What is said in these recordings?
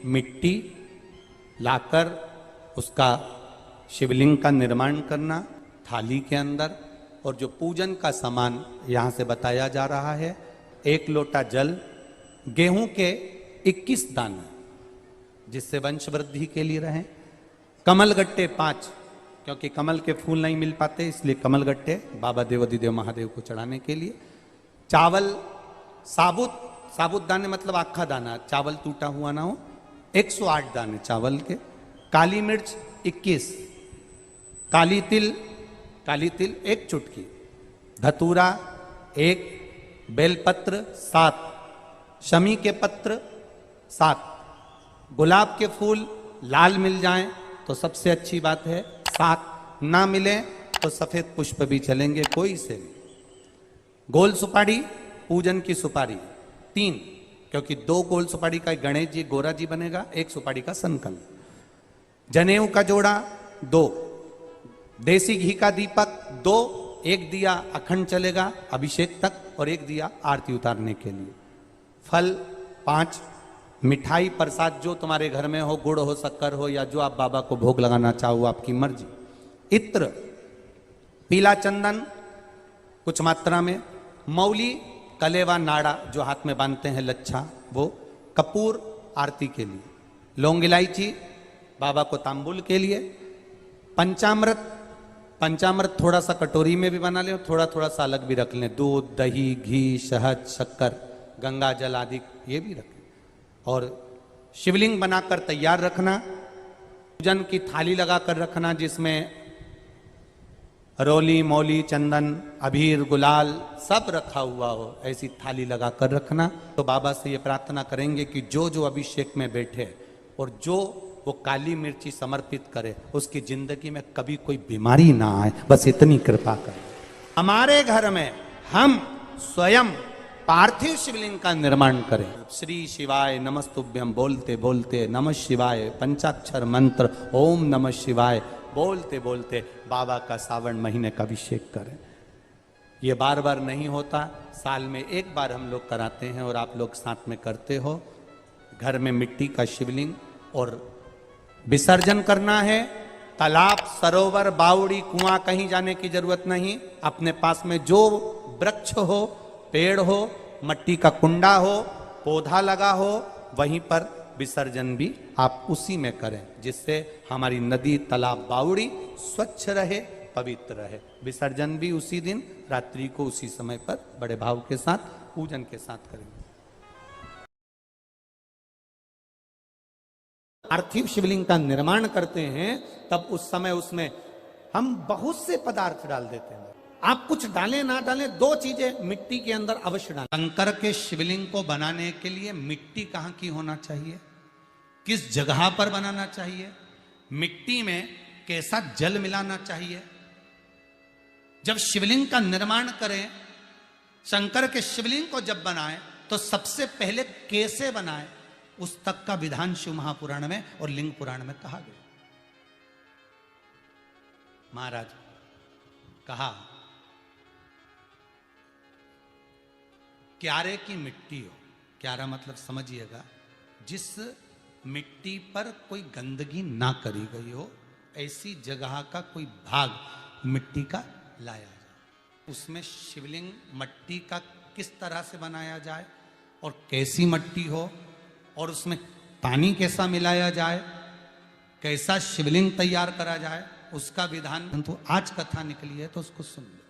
मिट्टी लाकर उसका शिवलिंग का निर्माण करना थाली के अंदर, और जो पूजन का सामान यहाँ से बताया जा रहा है, 1 लोटा जल, गेहूं के 21 दाने जिससे वंश वृद्धि के लिए रहें, कमलगट्टे 5 क्योंकि कमल के फूल नहीं मिल पाते इसलिए कमलगट्टे बाबा देवाधिदेव महादेव को चढ़ाने के लिए, चावल साबुत दाने मतलब आखा दाना, चावल टूटा हुआ ना हो, 108 दाने चावल के, काली मिर्च 21, काली तिल 1 चुटकी, धतूरा 1, बेलपत्र 7, शमी के पत्र 7, गुलाब के फूल लाल मिल जाएं तो सबसे अच्छी बात है 7, ना मिले तो सफेद पुष्प भी चलेंगे कोई से भी, गोल सुपारी पूजन की सुपारी 3 क्योंकि 2 गोल सुपारी का गणेश जी गोरा जी बनेगा, 1 सुपारी का संकल्प, जनेऊ का जोड़ा 2, देसी घी का दीपक 2, 1 दिया अखंड चलेगा अभिषेक तक और 1 दिया आरती उतारने के लिए, फल 5, मिठाई प्रसाद जो तुम्हारे घर में हो, गुड़ हो शक्कर हो या जो आप बाबा को भोग लगाना चाहो आपकी मर्जी, इत्र, पीला चंदन कुछ मात्रा में, मौली कलेवा नाड़ा जो हाथ में बांधते हैं लच्छा वो, कपूर आरती के लिए, लौंग इलायची बाबा को तांबुल के लिए, पंचामृत थोड़ा सा कटोरी में भी बना लें, थोड़ा थोड़ा सा अलग भी रख लें, दूध दही घी शहद शक्कर गंगा जल आदि ये भी रखें, और शिवलिंग बनाकर तैयार रखना, पूजन की थाली लगाकर रखना जिसमें रोली मौली चंदन अबीर गुलाल सब रखा हुआ हो, ऐसी थाली लगाकर रखना। तो बाबा से ये प्रार्थना करेंगे कि जो जो अभिषेक में बैठे और जो वो काली मिर्ची समर्पित करे उसकी जिंदगी में कभी कोई बीमारी ना आए, बस इतनी कृपा करें। हमारे घर में हम स्वयं पार्थिव शिवलिंग का निर्माण करें। श्री शिवाय नमस्तुभ्यम बोलते बोलते नमः शिवाय पंचाक्षर मंत्र ओम नमः शिवाय बोलते बोलते बाबा का सावन महीने का अभिषेक करें। ये बार बार नहीं होता, साल में 1 बार हम लोग कराते हैं और आप लोग साथ में करते हो। घर में मिट्टी का शिवलिंग और विसर्जन करना है। तालाब सरोवर बावड़ी कुआं कहीं जाने की जरूरत नहीं। अपने पास में जो वृक्ष हो पेड़ हो मट्टी का कुंडा हो पौधा लगा हो वहीं पर विसर्जन भी आप उसी में करें, जिससे हमारी नदी तालाब बावड़ी स्वच्छ रहे पवित्र रहे। विसर्जन भी उसी दिन रात्रि को उसी समय पर बड़े भाव के साथ पूजन के साथ करेंगे। पार्थिव शिवलिंग का निर्माण करते हैं तब उस समय उसमें हम बहुत से पदार्थ डाल देते हैं। आप कुछ डालें ना डालें, 2 चीजें मिट्टी के अंदर अवश्य डालें। शंकर के शिवलिंग को बनाने के लिए मिट्टी कहां की होना चाहिए, किस जगह पर बनाना चाहिए, मिट्टी में कैसा जल मिलाना चाहिए। जब शिवलिंग का निर्माण करें, शंकर के शिवलिंग को जब बनाएं तो सबसे पहले कैसे बनाएं उस तक का विधान शिव महापुराण में और लिंग पुराण में कहा गया। महाराज कहा क्यारे की मिट्टी हो, क्यारा मतलब समझिएगा जिस मिट्टी पर कोई गंदगी ना करी गई हो, ऐसी जगह का कोई भाग मिट्टी का लाया जाए। उसमें शिवलिंग मट्टी का किस तरह से बनाया जाए और कैसी मट्टी हो और उसमें पानी कैसा मिलाया जाए, कैसा शिवलिंग तैयार करा जाए, उसका विधान तो आज कथा निकली है तो उसको सुन लो।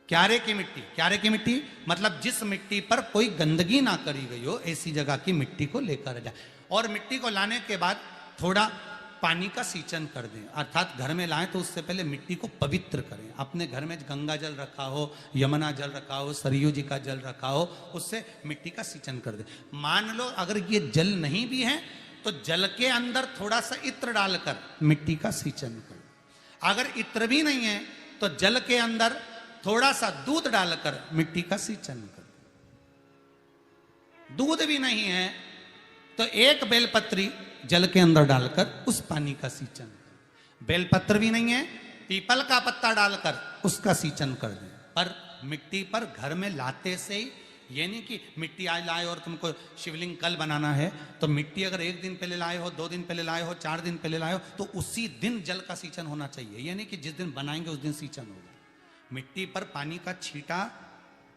क्यारे की मिट्टी, क्यारे की मिट्टी मतलब जिस मिट्टी पर कोई गंदगी ना करी गई हो ऐसी जगह की मिट्टी को लेकर जाए। और मिट्टी को लाने के बाद थोड़ा पानी का सींचन कर दें, अर्थात घर में लाएं तो उससे पहले मिट्टी को पवित्र करें। अपने घर में गंगा जल रखा हो, यमुना जल रखा हो, सरयू जी का जल रखा हो, उससे मिट्टी का सींचन कर दें। मान लो अगर ये जल नहीं भी है तो जल के अंदर थोड़ा सा इत्र डालकर मिट्टी का सींचन करें। अगर इत्र भी नहीं है तो जल के अंदर थोड़ा सा दूध डालकर मिट्टी का सींचन करें। दूध भी नहीं है तो 1 बेलपत्री जल के अंदर डालकर उस पानी का सींचन करें। बेलपत्र भी नहीं है, पीपल का पत्ता डालकर उसका सींचन कर दें। पर मिट्टी पर घर में लाते से ही ये नहीं कि मिट्टी आज लाए और तुमको शिवलिंग कल बनाना है, तो मिट्टी अगर 1 दिन पहले लाए हो, 2 दिन पहले लाए हो, 4 दिन पहले लाए हो, तो उसी दिन जल का सींचन होना चाहिए। ये नहीं कि जिस दिन बनाएंगे उस दिन सींचन होगा। मिट्टी पर पानी का छींटा,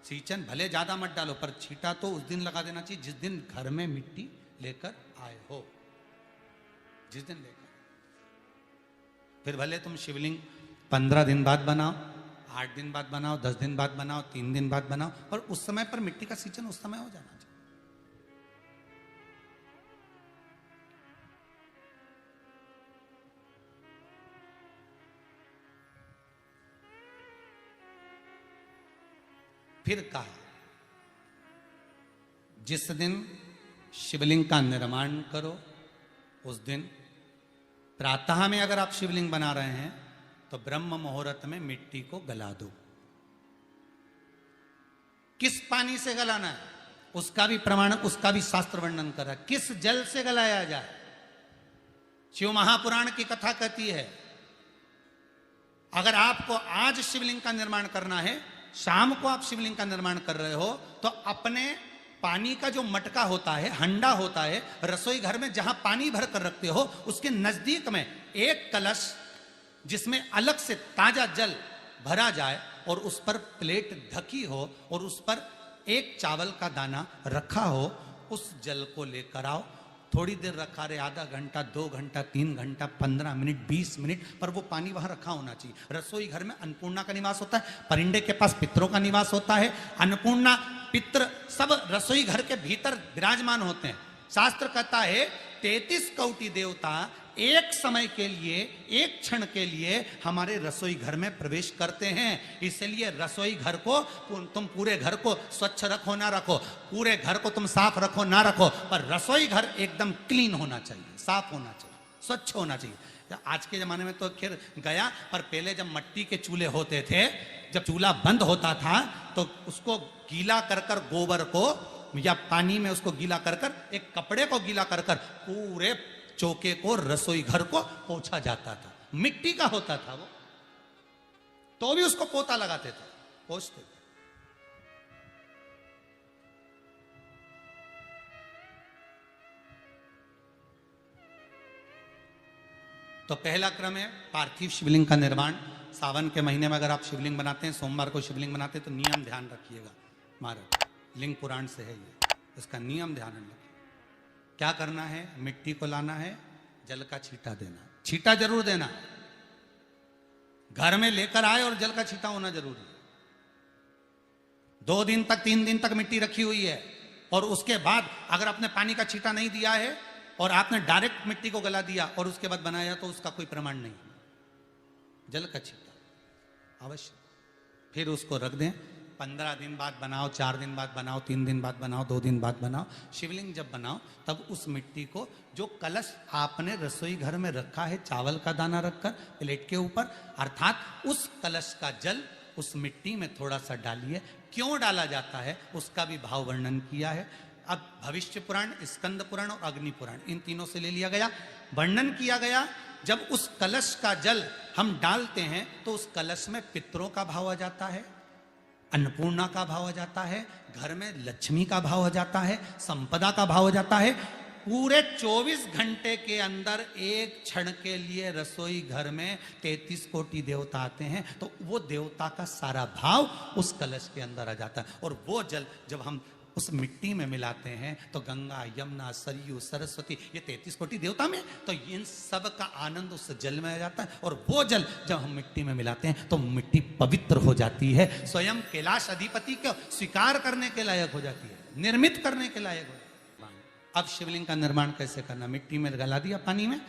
सींचन भले ज्यादा मत डालो, पर छींटा तो उस दिन लगा देना चाहिए जिस दिन घर में मिट्टी लेकर आए हो, जिस दिन लेकर। फिर भले तुम शिवलिंग 15 दिन बाद बनाओ, 8 दिन बाद बनाओ, 10 दिन बाद बनाओ, 3 दिन बाद बनाओ, पर उस समय पर मिट्टी का सींचन उस समय हो जाना चाहिए। फिर कहा, जिस दिन शिवलिंग का निर्माण करो उस दिन प्रातः में अगर आप शिवलिंग बना रहे हैं तो ब्रह्म मुहूर्त में मिट्टी को गला दो। किस पानी से गलाना है उसका भी प्रमाण, उसका भी शास्त्र वर्णन कर रहा है। किस जल से गलाया जाए, शिव महापुराण की कथा कहती है, अगर आपको आज शिवलिंग का निर्माण करना है, शाम को आप शिवलिंग का निर्माण कर रहे हो, तो अपने पानी का जो मटका होता है, हंडा होता है, रसोई घर में जहां पानी भर कर रखते हो, उसके नजदीक में एक कलश जिसमें अलग से ताजा जल भरा जाए और उस पर प्लेट ढकी हो और उस पर एक चावल का दाना रखा हो, उस जल को लेकर आओ। थोड़ी देर रखा रहे, आधा घंटा, 2 घंटा, 3 घंटा, 15 मिनट, 20 मिनट, पर वो पानी वहां रखा होना चाहिए। रसोई घर में अन्नपूर्णा का निवास होता है, परिंदे के पास पितरों का निवास होता है। अन्नपूर्णा, पित्र सब रसोई घर के भीतर विराजमान होते हैं। शास्त्र कहता है 33 कोटि देवता एक समय के लिए, एक क्षण के लिए हमारे रसोई घर में प्रवेश करते हैं। इसलिए रसोई घर को तुम पूरे घर को स्वच्छ रखो ना रखो, पूरे घर को तुम साफ रखो ना रखो, पर रसोई घर एकदम क्लीन होना चाहिए, साफ होना चाहिए, स्वच्छ होना चाहिए। आज के जमाने में तो खैर गया, पर पहले जब मट्टी के चूल्हे होते थे, जब चूल्हा बंद होता था तो उसको गीला कर कर, गोबर को या पानी में उसको गीला कर कर, एक कपड़े को गीला कर कर पूरे चौके को, रसोई घर को पोंछा जाता था। मिट्टी का होता था वो, तो भी उसको पोता लगाते थे, पोंछते थे। तो पहला क्रम है पार्थिव शिवलिंग का निर्माण। सावन के महीने में अगर आप शिवलिंग बनाते हैं, सोमवार को शिवलिंग बनाते हैं, तो नियम ध्यान रखिएगा। महाराज लिंग पुराण से है ये, इसका नियम ध्यान रखिए। क्या करना है, मिट्टी को लाना है, जल का छींटा देना, छींटा जरूर देना, घर में लेकर आए और जल का छींटा होना जरूरी है। 2 दिन तक, 3 दिन तक मिट्टी रखी हुई है और उसके बाद अगर आपने पानी का छींटा नहीं दिया है और आपने डायरेक्ट मिट्टी को गला दिया और उसके बाद बनाया, तो उसका कोई प्रमाण नहीं। जल का छींटा अवश्य। फिर उसको रख दें, 15 दिन बाद बनाओ, 4 दिन बाद बनाओ, 3 दिन बाद बनाओ, 2 दिन बाद बनाओ। शिवलिंग जब बनाओ तब उस मिट्टी को, जो कलश आपने रसोई घर में रखा है चावल का दाना रखकर प्लेट के ऊपर, अर्थात उस कलश का जल उस मिट्टी में थोड़ा सा डालिए। क्यों डाला जाता है उसका भी भाव वर्णन किया है। अब भविष्य पुराण, स्कंद पुराण और अग्नि पुराण, इन तीनों से ले लिया गया, वर्णन किया गया। जब उस कलश का जल हम डालते हैं तो उस कलश में पितरों का भाव आ जाता है, अन्नपूर्णा का भाव आ जाता है, घर में लक्ष्मी का भाव आ जाता है, संपदा का भाव आ जाता है। पूरे 24 घंटे के अंदर एक क्षण के लिए रसोई घर में 33 कोटि देवता आते हैं, तो वो देवता का सारा भाव उस कलश के अंदर आ जाता है। और वो जल जब हम उस मिट्टी में मिलाते हैं तो गंगा, यमुना, सरयू, सरस्वती, ये 33 कोटि देवता में, तो इन सब का आनंद उस जल में आ जाता है। और वो जल जब हम मिट्टी में मिलाते हैं तो मिट्टी पवित्र हो जाती है, स्वयं कैलाश अधिपति को स्वीकार करने के लायक हो जाती है, निर्मित करने के लायक हो जाती है। अब शिवलिंग का निर्माण कैसे करना, मिट्टी में गला दिया पानी में।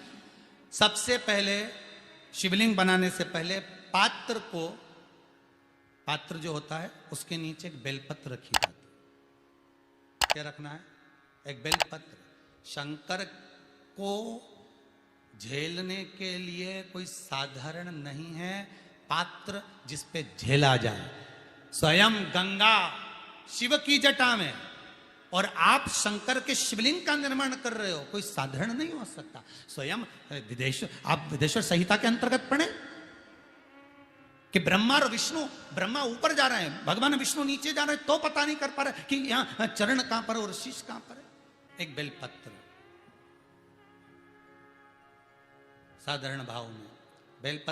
सबसे पहले शिवलिंग बनाने से पहले पात्र को, पात्र जो होता है उसके नीचे एक बेलपत्र रखी जाती है। क्या रखना है, एक बेलपत्र। शंकर को झेलने के लिए कोई साधारण नहीं है पात्र जिस पे झेला जाए। स्वयं गंगा शिव की जटा में और आप शंकर के शिवलिंग का निर्माण कर रहे हो, कोई साधारण नहीं हो सकता। स्वयं आप विदेश्वर संहिता के अंतर्गत पढ़े, कि ब्रह्मा और विष्णु, ब्रह्मा ऊपर जा रहे हैं, भगवान विष्णु नीचे जा रहे हैं, तो पता नहीं कर पा रहे कि यहां चरण कहां पर और शीश कहां पर है। एक बेलपत्र साधारण भाव में बेलपत्र